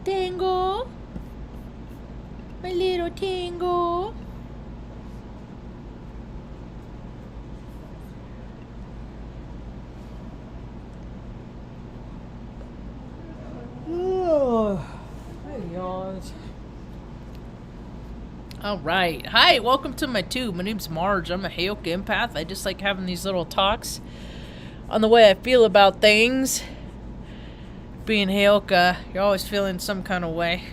Tango. My little tango. Oh, I yawned. Alright. Hi, welcome to my tube. My name's Marge. I'm a Heyoka empath. I just like having these little talks on the way I feel about things. Being Heyoka, you're always feeling some kind of way.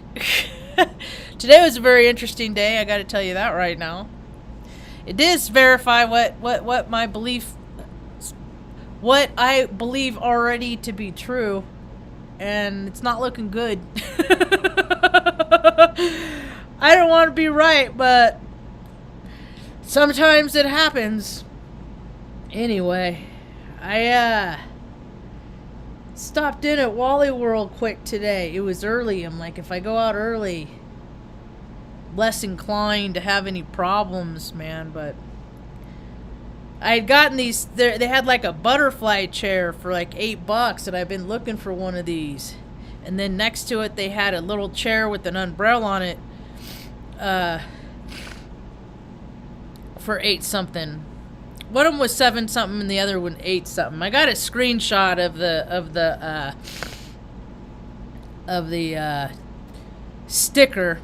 Today was a very interesting day, I gotta tell you that right now. It does verify what my belief, what I believe already to be true, and it's not looking good. I don't want to be right, but sometimes it happens. Anyway, I stopped in at Wally World quick today. It was early. I'm like, if I go out early, less inclined to have any problems, man. But I had gotten these, they had like a butterfly chair for like $8, and I've been looking for one of these. And then next to it, they had a little chair with an umbrella on it for 8 something. One of them was 7 something and the other one 8 something. I got a screenshot of the sticker.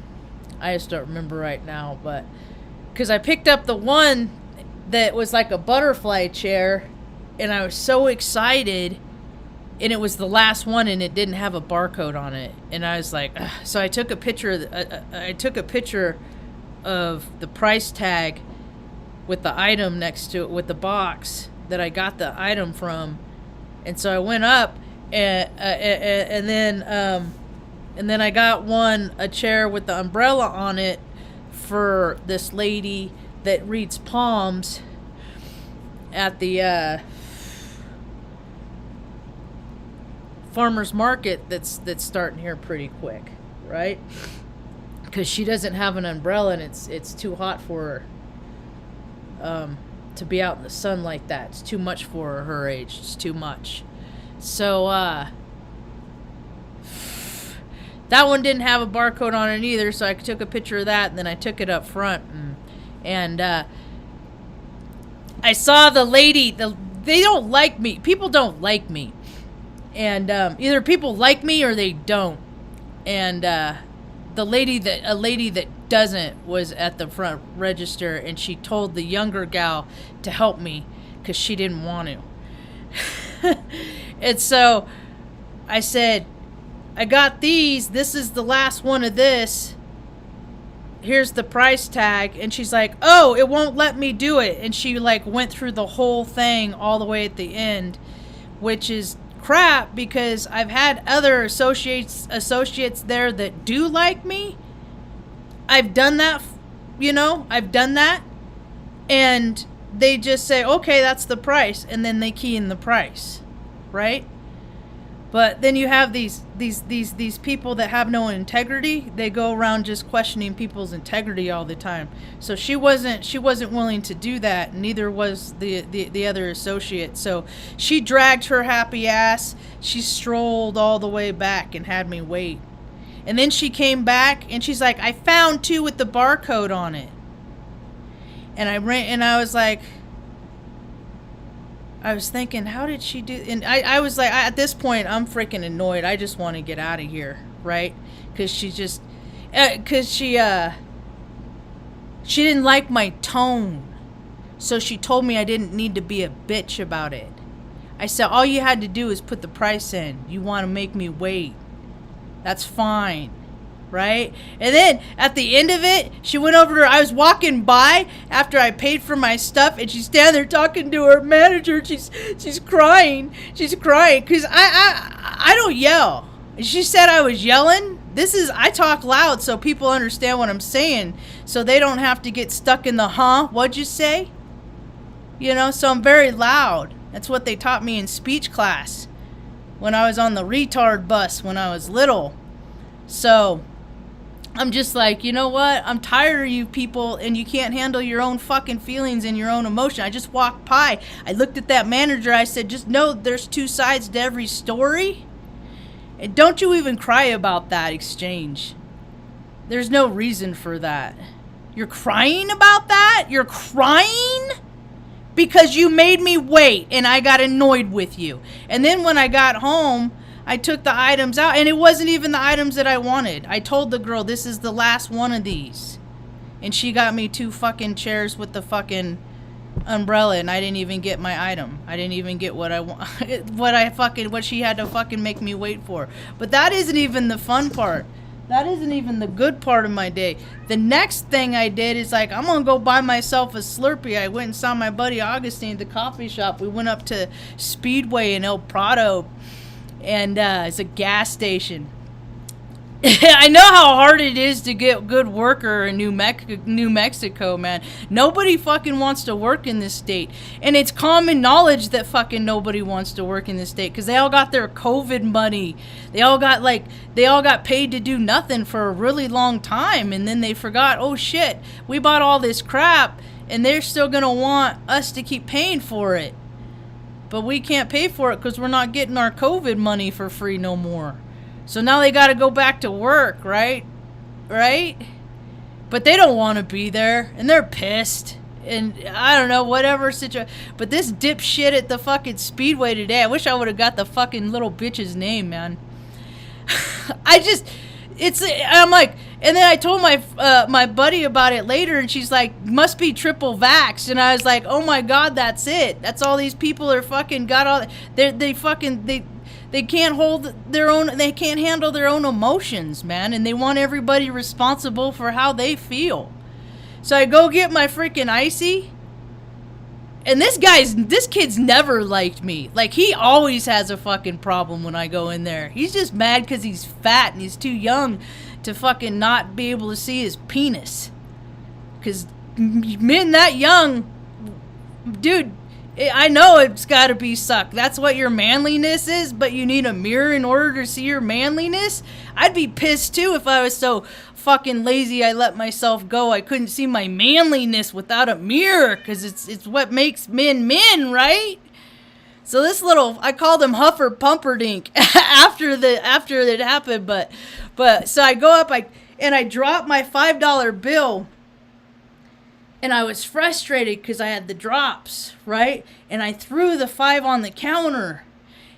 I just don't remember right now, but because I picked up the one that was like a butterfly chair, and I was so excited, and it was the last one, and it didn't have a barcode on it, and I was like, ugh. So I took a picture. I took a picture of the price tag with the item next to it, with the box that I got the item from, and so I went up, and then I got a chair with the umbrella on it for this lady that reads palms at the farmer's market that's starting here pretty quick, right? Because she doesn't have an umbrella, and it's too hot for her to be out in the sun like that. It's too much for her age. It's too much. So that one didn't have a barcode on it either, so I took a picture of that, and then I took it up front, and I saw the lady. They don't like me. People don't like me. And either people like me or they don't. And a lady that doesn't was at the front register, and she told the younger gal to help me because she didn't want to. And so I said, I got these. This is the last one of this. Here's the price tag. And she's like, oh, it won't let me do it. And she like went through the whole thing all the way at the end, which is crap, because I've had other associates there that do like me. I've done that, I've done that, and they just say, okay, that's the price, and then they key in the price, right? But then you have these people that have no integrity. They go around just questioning people's integrity all the time. So she wasn't willing to do that, and neither was the other associate. So she dragged her happy ass. She strolled all the way back and had me wait. And then she came back and she's like, I found 2 with the barcode on it. And I was like, I was thinking, how did she do? And I was like, at this point, I'm freaking annoyed. I just want to get out of here, right? Because she didn't like my tone. So she told me I didn't need to be a bitch about it. I said, all you had to do is put the price in. You want to make me wait. That's fine. Right? And then at the end of it, she went over to her. I was walking by after I paid for my stuff, and she's standing there talking to her manager. She's crying. She's crying because I don't yell. She said I was yelling. I talk loud so people understand what I'm saying, so they don't have to get stuck in the what'd you say? So I'm very loud. That's what they taught me in speech class when I was on the retard bus when I was little. So I'm just like, you know what? I'm tired of you people, and you can't handle your own fucking feelings and your own emotion. I just walked by. I looked at that manager. I said, just know there's 2 sides to every story. And don't you even cry about that exchange. There's no reason for that. You're crying about that? You're crying? Because you made me wait and I got annoyed with you. And then when I got home, I took the items out and it wasn't even the items that I wanted. I told the girl, this is the last one of these. And she got me 2 fucking chairs with the fucking umbrella and I didn't even get my item. I didn't even get what I want, what she had to fucking make me wait for. But that isn't even the fun part. That isn't even the good part of my day. The next thing I did is like, I'm gonna go buy myself a Slurpee. I went and saw my buddy Augustine at the coffee shop. We went up to Speedway in El Prado, and it's a gas station. I know how hard it is to get good worker in New Mexico, man. Nobody fucking wants to work in this state. And it's common knowledge that fucking nobody wants to work in this state because they all got their COVID money. They all got paid to do nothing for a really long time. And then they forgot, oh shit, we bought all this crap and they're still going to want us to keep paying for it. But we can't pay for it because we're not getting our COVID money for free no more. So now they got to go back to work, right? Right? But they don't want to be there, and they're pissed. And I don't know, whatever situation. But this dipshit at the fucking Speedway today, I wish I would have got the fucking little bitch's name, man. I'm like, and then I told my buddy about it later, and she's like, must be triple vaxxed. And I was like, oh my God, that's it. That's all these people are fucking got all, they can't hold their own, they can't handle their own emotions, man. And they want everybody responsible for how they feel. So I go get my freaking icy. And this kid's never liked me. Like, he always has a fucking problem when I go in there. He's just mad because he's fat and he's too young to fucking not be able to see his penis. Because men that young, dude, I know it's got to be sucked. That's what your manliness is, but you need a mirror in order to see your manliness? I'd be pissed too if I was so fucking lazy I let myself go. I couldn't see my manliness without a mirror, because it's what makes men, right? So this little, I called him Huffer Pumperdink after it happened, but so I go up and I drop my $5 bill. And I was frustrated because I had the drops, right? And I threw the 5 on the counter.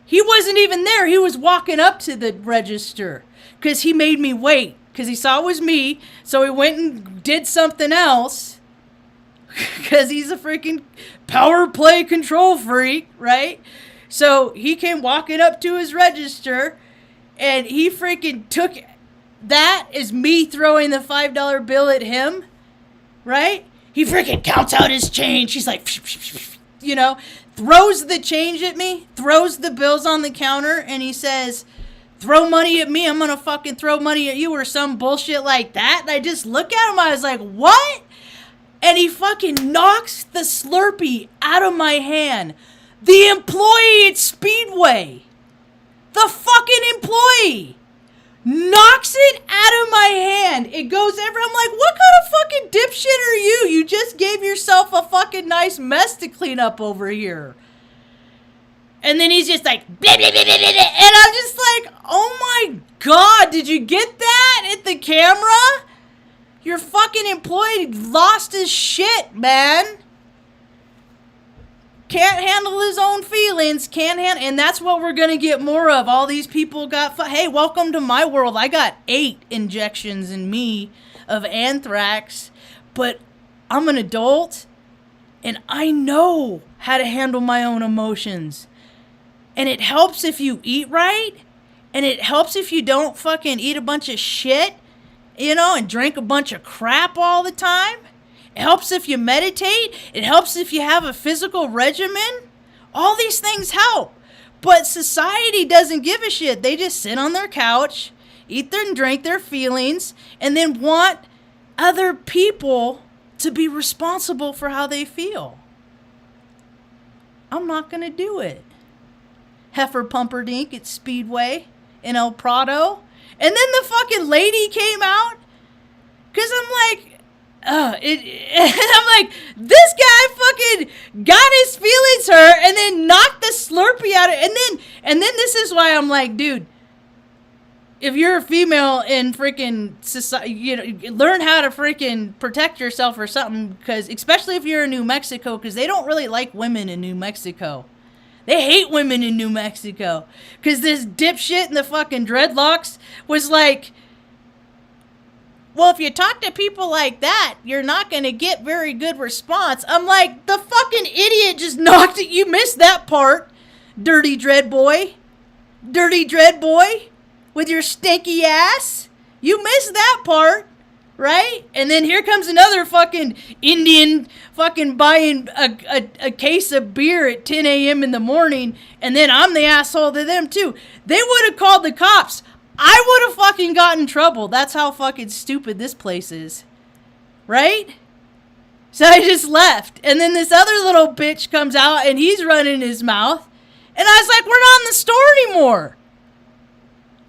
He wasn't even there. He was walking up to the register because he made me wait because he saw it was me. So he went and did something else because he's a freaking power play control freak, right? So he came walking up to his register and he freaking took that as me throwing the $5 bill at him, right? He freaking counts out his change. He's like, you know, throws the change at me, throws the bills on the counter, and he says, throw money at me, I'm going to fucking throw money at you, or some bullshit like that. And I just look at him, I was like, what? And he fucking knocks the Slurpee out of my hand. The employee at Speedway. The fucking employee. Knocks it out of my hand. It goes everywhere. I'm like, what kind of fucking dipshit are you? You just gave yourself a fucking nice mess to clean up over here. And then he's just like, blah, blah, blah, blah, blah. And I'm just like, oh my God, did you get that at the camera? Your fucking employee lost his shit, man. Can't handle his own feelings, and that's what we're gonna get more of. All these people got, hey, welcome to my world. I got 8 injections in me of anthrax, but I'm an adult, and I know how to handle my own emotions. And it helps if you eat right, and it helps if you don't fucking eat a bunch of shit, you know, and drink a bunch of crap all the time. It helps if you meditate. It helps if you have a physical regimen. All these things help. But society doesn't give a shit. They just sit on their couch, eat and drink their feelings, and then want other people to be responsible for how they feel. I'm not going to do it. Heifer Pumperdink at Speedway in El Prado. And then the fucking lady came out. Because I'm like, I'm like, this guy fucking got his feelings hurt and then knocked the Slurpee out of it. And then this is why I'm like, dude, if you're a female in freaking society, you know, learn how to freaking protect yourself or something, because especially if you're in New Mexico, because they don't really like women in New Mexico. They hate women in New Mexico, because this dipshit in the fucking dreadlocks was like, well, if you talk to people like that, you're not going to get very good response. I'm like, the fucking idiot just knocked it. You missed that part, dirty dread boy. Dirty dread boy with your stinky ass. You missed that part, right? And then here comes another fucking Indian fucking buying a case of beer at 10 a.m. in the morning, and then I'm the asshole to them too. They would have called the cops. I would have fucking got in trouble. That's how fucking stupid this place is. Right? So I just left. And then this other little bitch comes out and he's running his mouth. And I was like, we're not in the store anymore.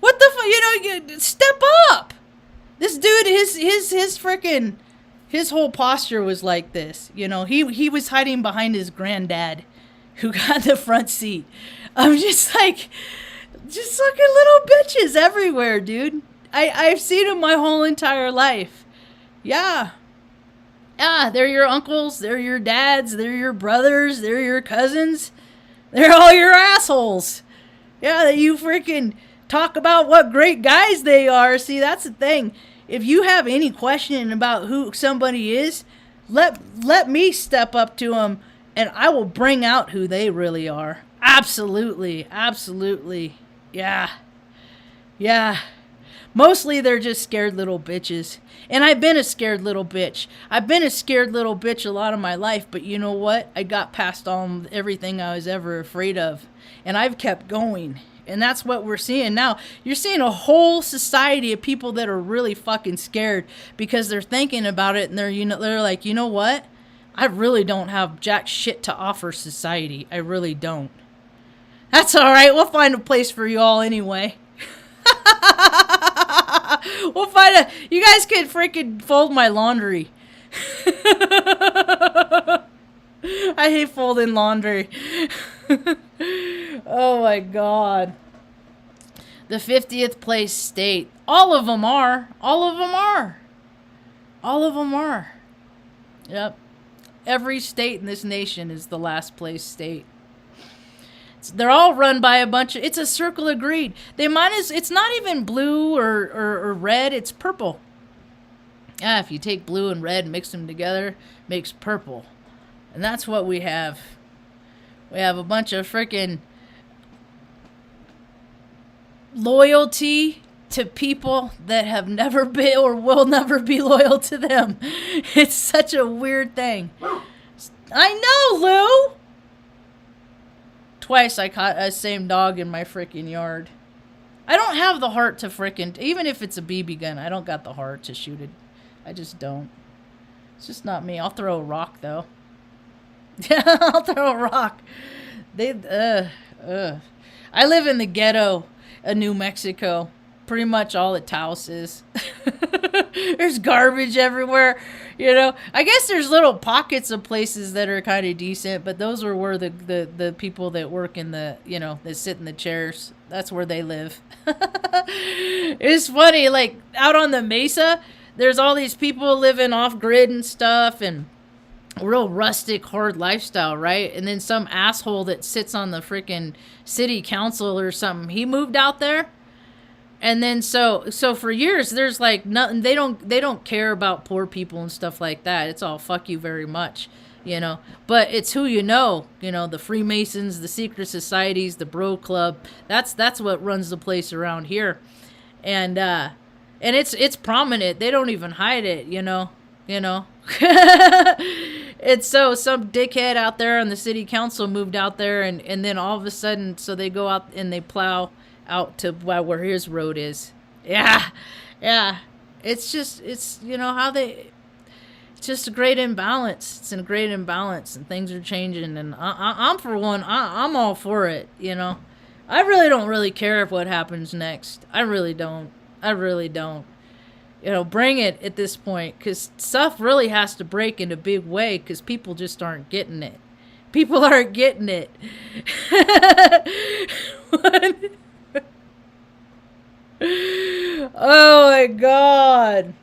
What the fuck? You know, step up. This dude, his freaking, his whole posture was like this. You know, he was hiding behind his granddad who got the front seat. I'm just like... just fucking little bitches everywhere, dude. I've seen them my whole entire life. Yeah. Yeah, they're your uncles, they're your dads, they're your brothers, they're your cousins. They're all your assholes. Yeah, that you freaking talk about what great guys they are. See, that's the thing. If you have any question about who somebody is, let me step up to them and I will bring out who they really are. Absolutely. Absolutely. Yeah. Yeah. Mostly they're just scared little bitches. And I've been a scared little bitch. I've been a scared little bitch a lot of my life, but you know what? I got past everything I was ever afraid of. And I've kept going. And that's what we're seeing now. You're seeing a whole society of people that are really fucking scared because they're thinking about it and they're like, you know what? I really don't have jack shit to offer society. I really don't. That's all right. We'll find a place for you all anyway. We'll find you guys could freaking fold my laundry. I hate folding laundry. Oh my God. The 50th place state. All of them are. All of them are. All of them are. Yep. Every state in this nation is the last place state. They're all run by a bunch of... It's a circle of greed. It's not even blue or red. It's purple. Yeah, if you take blue and red and mix them together, makes purple. And that's what we have. We have a bunch of freaking loyalty to people that have never been or will never be loyal to them. It's such a weird thing. I know, Lou! Twice I caught a same dog in my freaking yard. I don't have the heart to freaking... Even if it's a BB gun, I don't got the heart to shoot it. I just don't. It's just not me. I'll throw a rock, though. I'll throw a rock. I live in the ghetto of New Mexico. Pretty much all that Taos is. There's garbage everywhere. You know, I guess there's little pockets of places that are kind of decent, but those are where the people that work in the, you know, that sit in the chairs, that's where they live. It's funny, like, out on the mesa, there's all these people living off-grid and stuff, and real rustic, hard lifestyle, right? And then some asshole that sits on the freaking city council or something, he moved out there. And then so for years there's like nothing, they don't care about poor people and stuff like that. It's all fuck you very much, you know. But it's who you know, the Freemasons, the secret societies, the bro club. That's what runs the place around here. And it's prominent. They don't even hide it, you know. It's so some dickhead out there on the city council moved out there and then all of a sudden, so they go out and they plow out to where his road is. Yeah. It's just, how it's just a great imbalance. It's a great imbalance and things are changing. And I'm for one, I'm all for it, I really don't really care what happens next. I really don't. Bring it at this point, because stuff really has to break in a big way because people just aren't getting it. People aren't getting it. Oh my god.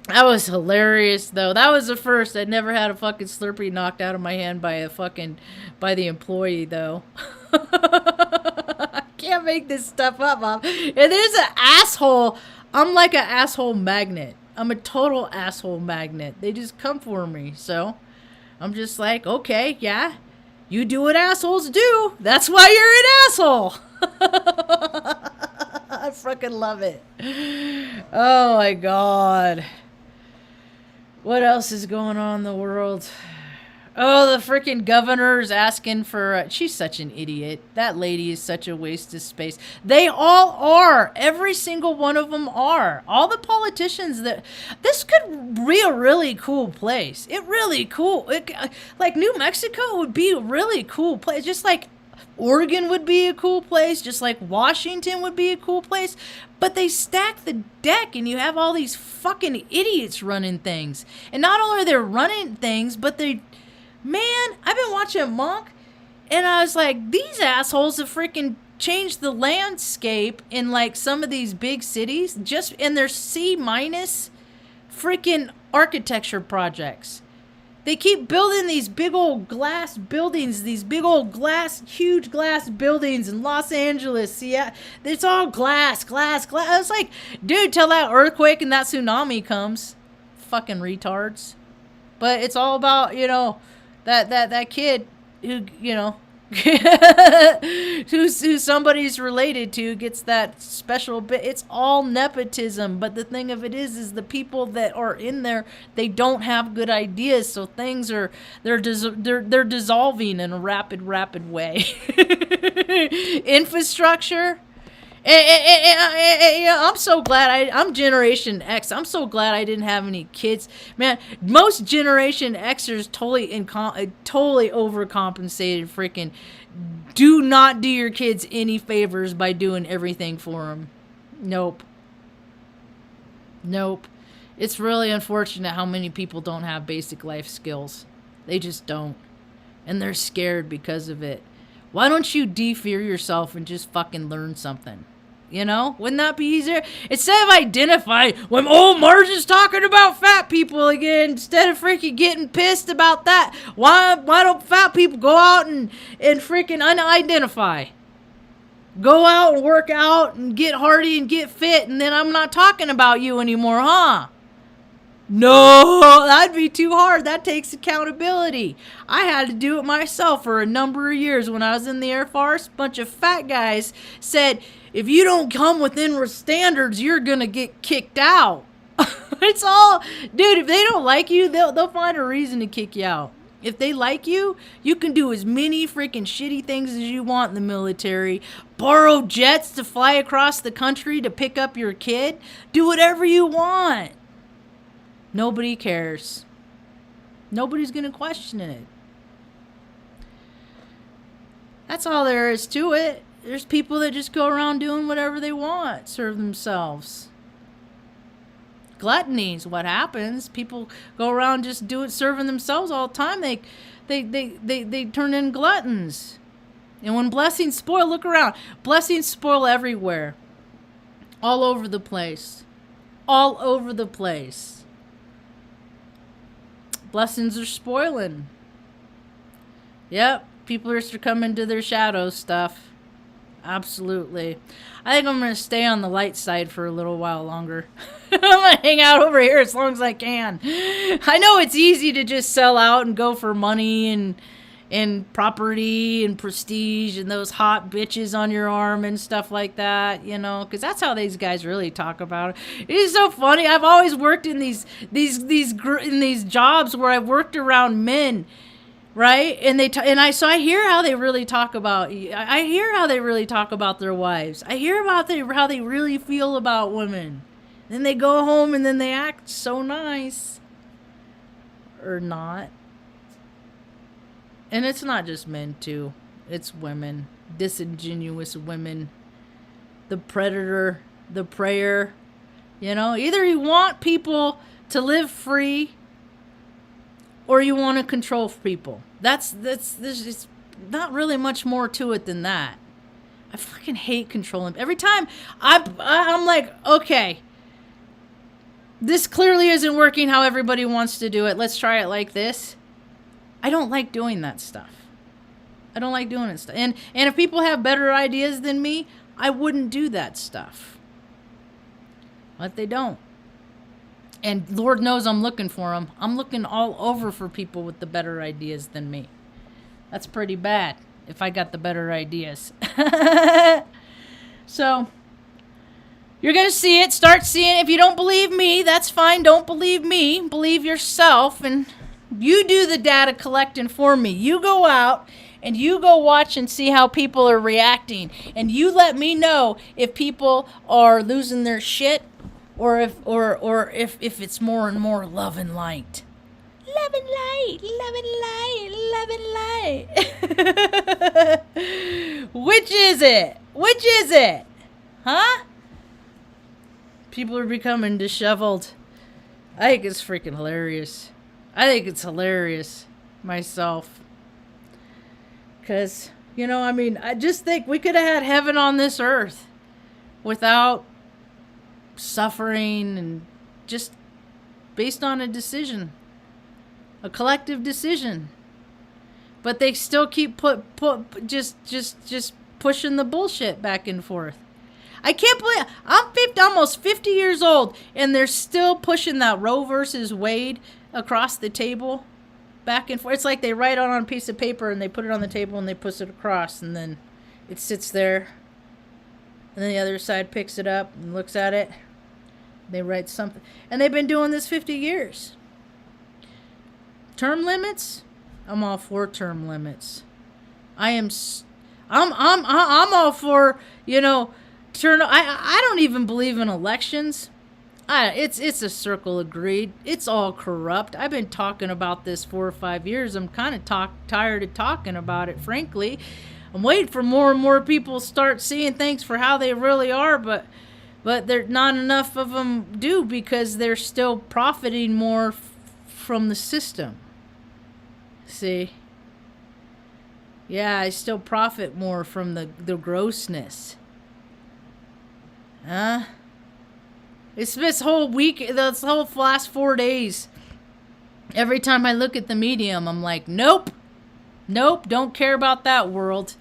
That was hilarious, though. That was the first. I never had a fucking Slurpee knocked out of my hand by the employee, though. I can't make this stuff up, Mom. And there's an asshole. I'm like an asshole magnet. I'm a total asshole magnet. They just come for me, so I'm just like, okay, yeah. You do what assholes do. That's why you're an asshole. I fucking love it. Oh, my God. What else is going on in the world? Oh, the freaking governor's asking for... she's such an idiot. That lady is such a waste of space. They all are. Every single one of them are. All the politicians that... This could be a really cool place. It really cool. Like New Mexico would be a really cool place. Just like Oregon would be a cool place. Just like Washington would be a cool place. But they stack the deck and you have all these fucking idiots running things. And not only are they running things, but they... Man, I've been watching Monk, and I was like, these assholes have freaking changed the landscape in, like, some of these big cities, just in their C- freaking architecture projects. They keep building these big old glass buildings, these big old huge glass buildings in Los Angeles. Yeah, it's all glass. I was like, dude, till that earthquake and that tsunami comes. Fucking retards. But it's all about, that kid who, who somebody's related to gets that special bit. It's all nepotism. But the thing of it is the people that are in there, they don't have good ideas. So things they're dissolving in a rapid way. Infrastructure. I'm so glad I'm Generation X. I'm so glad I didn't have any kids. Man, most Generation Xers totally overcompensated. Freaking do not do your kids any favors by doing everything for them. Nope. It's really unfortunate how many people don't have basic life skills. They just don't. And they're scared because of it. Why don't you de-fear yourself and just fucking learn something? Wouldn't that be easier? Instead of identifying when Marge is talking about fat people again, instead of freaking getting pissed about that, why don't fat people go out and freaking unidentify? Go out and work out and get hardy and get fit, and then I'm not talking about you anymore, huh? No, that'd be too hard. That takes accountability. I had to do it myself for a number of years when I was in the Air Force. A bunch of fat guys said, if you don't come within standards, you're going to get kicked out. It's all, dude, if they don't like you, they'll find a reason to kick you out. If they like you, you can do as many freaking shitty things as you want in the military. Borrow jets to fly across the country to pick up your kid. Do whatever you want. Nobody cares. Nobody's going to question it. That's all there is to it. There's people that just go around doing whatever they want, serve themselves. Gluttony is what happens. People go around just serving themselves all the time. They turn in gluttons. And when blessings spoil, look around. Blessings spoil everywhere. All over the place. All over the place. Blessings are spoiling. Yep, people are succumbing to their shadow stuff. Absolutely. I think I'm going to stay on the light side for a little while longer. I'm going to hang out over here as long as I can. I know it's easy to just sell out and go for money and property and prestige and those hot bitches on your arm and stuff like that, because that's how these guys really talk about it. It is so funny. I've always worked in these jobs where I've worked around men, right? So I hear how they really talk about. I hear how they really talk about their wives. I hear about how they really feel about women. Then they go home and then they act so nice, or not. And it's not just men, too. It's women. Disingenuous women. The predator. The prayer. Either you want people to live free or you want to control people. There's just not really much more to it than that. I fucking hate controlling. Every time I'm like, okay, this clearly isn't working how everybody wants to do it. Let's try it like this. I don't like doing that stuff. I don't like doing it. And if people have better ideas than me, I wouldn't do that stuff. But they don't. And Lord knows I'm looking for them. I'm looking all over for people with the better ideas than me. That's pretty bad if I got the better ideas. So, you're going to see it. Start seeing it. If you don't believe me, that's fine. Don't believe me. Believe yourself. And you do the data collecting for me. You go out and you go watch and see how people are reacting. And you let me know if people are losing their shit or if it's more and more love and light. Love and light, love and light, love and light. Which is it? Which is it? Huh? People are becoming disheveled. I think it's freaking hilarious. I think it's hilarious myself. Because, I just think we could have had heaven on this earth without suffering and just based on a decision. A collective decision. But they still keep just pushing the bullshit back and forth. I can't believe I'm almost 50 years old and they're still pushing that Roe versus Wade across the table back and forth. It's like they write on a piece of paper and they put it on the table and they push it across and then it sits there. And then the other side picks it up and looks at it. They write something. And they've been doing this 50 years. Term limits? I'm all for term limits. I'm all for, I don't even believe in elections. It's a circle of greed. It's all corrupt. I've been talking about this 4 or 5 years. I'm kind of tired of talking about it, frankly. I'm waiting for more and more people to start seeing things for how they really are, but there not enough of them do because they're still profiting more from the system. See? Yeah, I still profit more from the grossness. It's this whole week, this whole last 4 days. Every time I look at the medium, I'm like, nope, don't care about that world.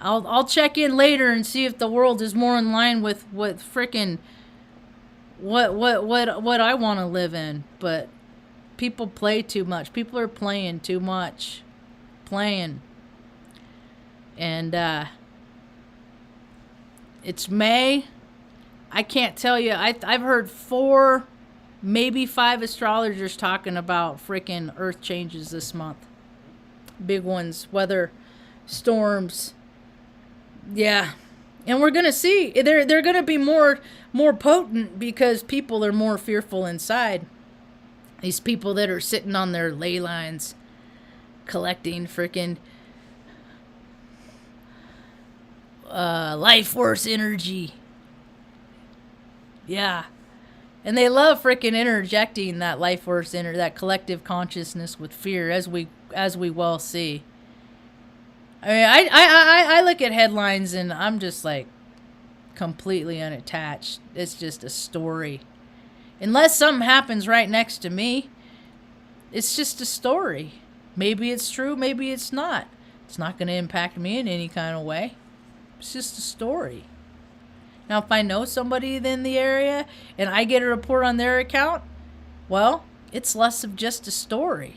I'll check in later and see if the world is more in line with what frickin' what I want to live in. But people play too much. People are playing too much. And it's May. I can't tell you. I've heard 4, maybe 5 astrologers talking about freaking earth changes this month. Big ones, weather, storms. Yeah. And we're going to see. They're going to be more potent because people are more fearful inside. These people that are sitting on their ley lines collecting freaking life force energy. Yeah. And they love freaking interjecting that life force that collective consciousness with fear, as we well see. I mean, I look at headlines and I'm just like completely unattached. It's just a story. Unless something happens right next to me, it's just a story. Maybe it's true, maybe it's not. It's not going to impact me in any kind of way. It's just a story. Now, if I know somebody in the area and I get a report on their account, well, it's less of just a story.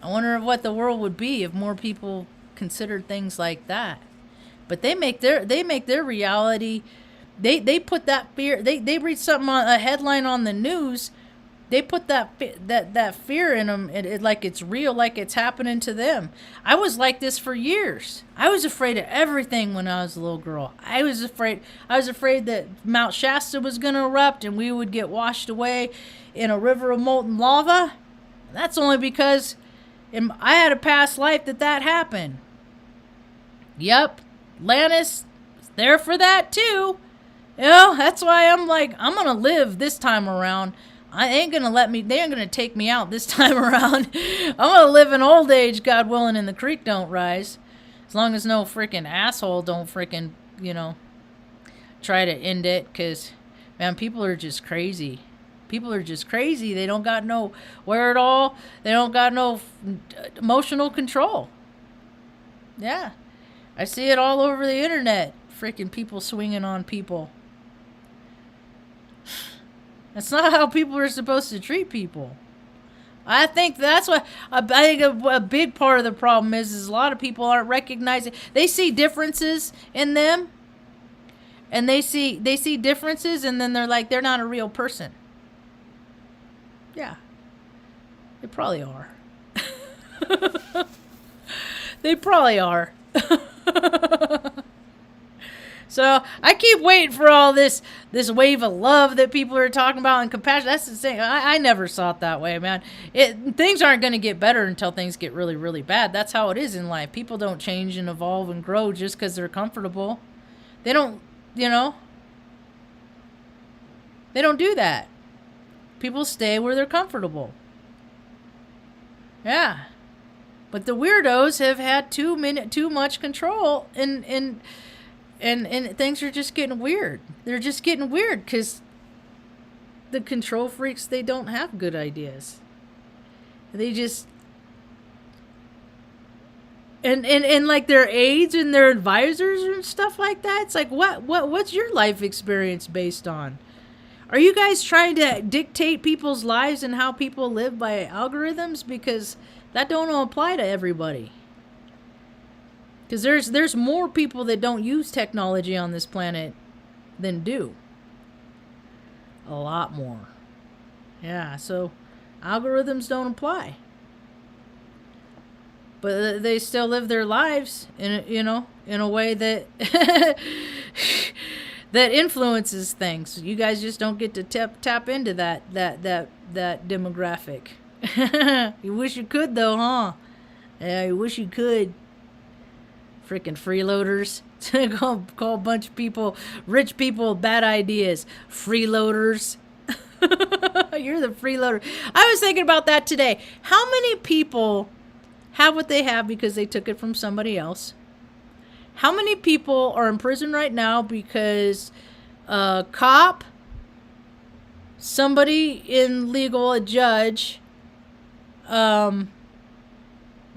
I wonder what the world would be if more people considered things like that. But they make their reality. They put that fear. They read something on a headline on the news. They put that fear in them, like it's real, like it's happening to them. I was like this for years. I was afraid of everything when I was a little girl. I was afraid that Mount Shasta was going to erupt and we would get washed away in a river of molten lava. That's only because I had a past life that happened. Yep, Atlantis was there for that too. That's why I'm like, I'm going to live this time around. They ain't gonna take me out this time around. I'm gonna live in old age, God willing, and the creek don't rise. As long as no freaking asshole don't freaking, try to end it. Because Man, people are just crazy. People are just crazy. They don't got no wherewithal. They don't got no emotional control. Yeah. I see it all over the internet. Freaking people swinging on people. That's not how people are supposed to treat people. I think that's what I think a big part of the problem is a lot of people aren't recognizing. They see differences in them, and they see differences, and then they're like, they're not a real person. Yeah, they probably are. They probably are. So I keep waiting for all this wave of love that people are talking about and compassion. That's the thing. I never saw it that way, man. Things aren't going to get better until things get really, really bad. That's how it is in life. People don't change and evolve and grow just because they're comfortable. They don't, they don't do that. People stay where they're comfortable. Yeah. But the weirdos have had too much control and things are just getting weird. They're just getting weird because the control freaks, they don't have good ideas. They just... And like their aides and their advisors and stuff like that, it's like, what's your life experience based on? Are you guys trying to dictate people's lives and how people live by algorithms? Because that don't apply to everybody. Because there's more people that don't use technology on this planet than do. A lot more. Yeah, so algorithms don't apply. But they still live their lives in a way that that influences things. You guys just don't get to tap into that demographic. You wish you could though, huh? Yeah, you wish you could. Freaking freeloaders. Call a bunch of people, rich people with bad ideas. Freeloaders. You're the freeloader. I was thinking about that today. How many people have what they have because they took it from somebody else? How many people are in prison right now because a cop, somebody in legal, a judge,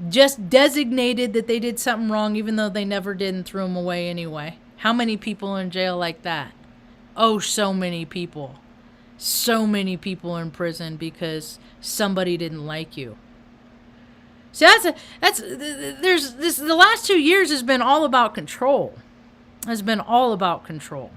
just designated that they did something wrong even though they never did and threw them away anyway? How many people in jail like that? Oh, so many people. So many people in prison because somebody didn't like you. See, the last 2 years has been all about control. Has been all about control.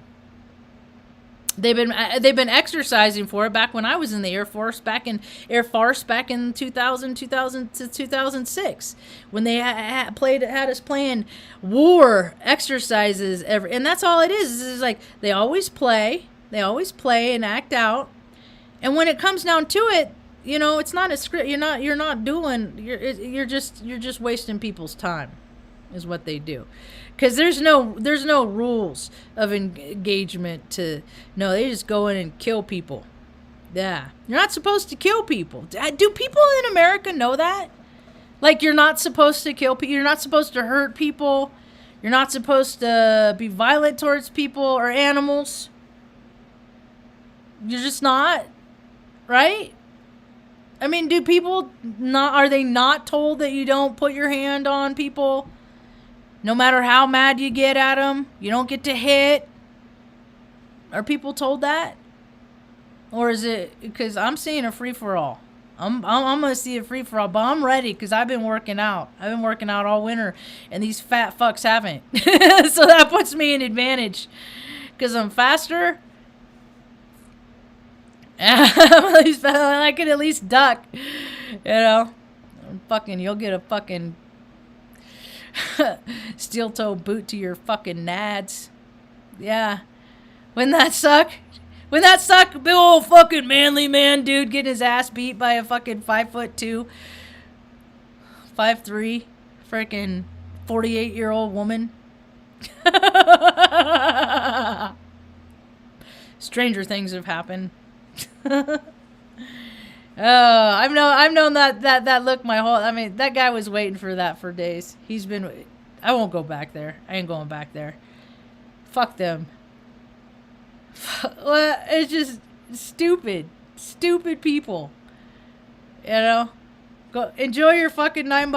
They've been exercising for it back when I was in the Air Force, back in 2000 to 2006, when they had us playing war exercises and that's all it is. It's like they always play and act out, and when it comes down to it, it's not a script. You're just wasting people's time, is what they do. Because there's no rules of engagement they just go in and kill people. Yeah. You're not supposed to kill people. Do people in America know that? Like, you're not supposed to kill people. You're not supposed to hurt people. You're not supposed to be violent towards people or animals. You're just not. Right? I mean, do people are they not told that you don't put your hand on people? No matter how mad you get at them, you don't get to hit. Are people told that? Or is it because I'm seeing a free-for-all? I'm going to see a free-for-all, but I'm ready because I've been working out. I've been working out all winter, and these fat fucks haven't. So that puts me in advantage because I'm faster. I can at least duck. You'll get a fucking steel toe boot to your fucking nads. Yeah. Wouldn't that suck? Big old fucking manly man dude getting his ass beat by a fucking 5'2", 5'3", freaking 48-year-old woman. Stranger things have happened. I've known that look my whole. I mean, that guy was waiting for that for days. I won't go back there. I ain't going back there. Fuck them. Well, it's just stupid. Stupid people. You know? Go enjoy your fucking $9